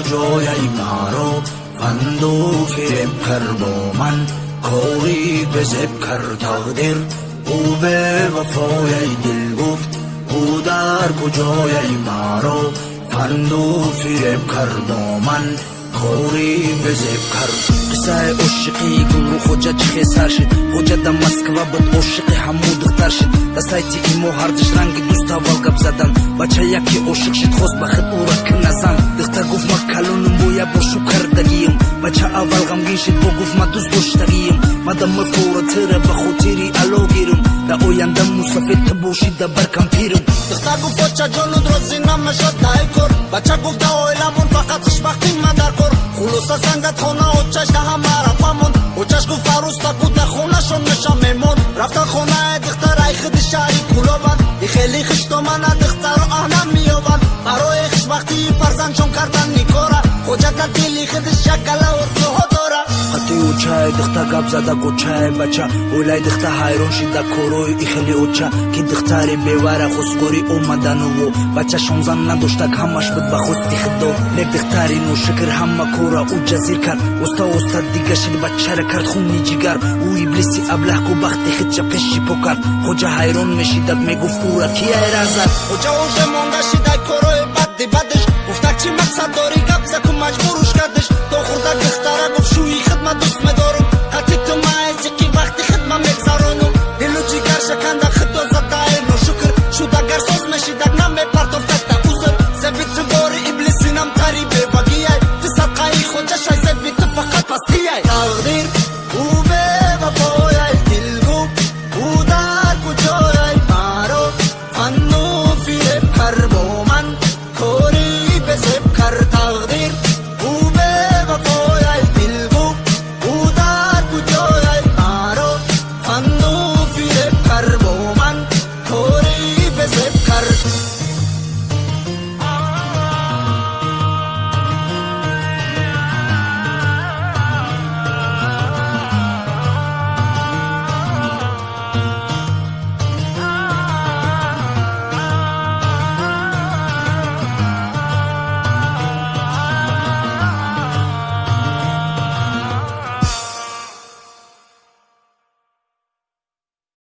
کجایی مرا فندو فریب کرد با من کاری به زب کرد تقدیر او به وفای دل گفت او در کجایی مرا فندو فریب کرد با من کاری به زب کرد قصه عشقی گل خوجا چخی سر شد خوجا دا مسکوا بود عشق همو دختر شد دستایتی ایمو هردش رنگ دوست اول گپ زدن بچه یکی عشق شد خواست بخد او را که نزن دختر گفت ما کلونم بویا با شو کردگیم بچه اول غمگین شد با گفت ما دوست داشتگیم مدام فورتره به خاطری الو گیرم دا آینده مسافت باشید دا برکم پیرم دختر گفت بچه جانود را زینم شد دای کر بچه گفت دا اویلمون فقط خوشبختی مدر کر خلوصا سنگت خونه اوچش ده همه رفمون اوچش گفت فروز تا بود خونه شون نشم میمون رفتن خونه دختر ای خیلی شهری کلوبن ای خیلی خشتو منه دختر رو آنم میوبن برای خوشبختی فرزن چون کردن نیکوره خوجت دیلی خیلی شکل ارزوها داره حتی اوچای دختر گپ زده گوچای بچه اولای دختر حیران شده کروی ای خیلی اوچه که دختری بیوره خسکوری اومدن و بچه شونزن نداشته همش بود به خوستی خدا لیک دختری نو شکر همه کورا او جزیر کرد استا دیگه شد بچه را کرد خونی جگر او ابلیسی ابله کو بختی خود چه قشی پو کرد خوجه حیران میشیدد میگفت او را کی ایران زد خوجه اوشه مونده شده کروی بدش گفته چی مقصد داری گپ زکو مجبور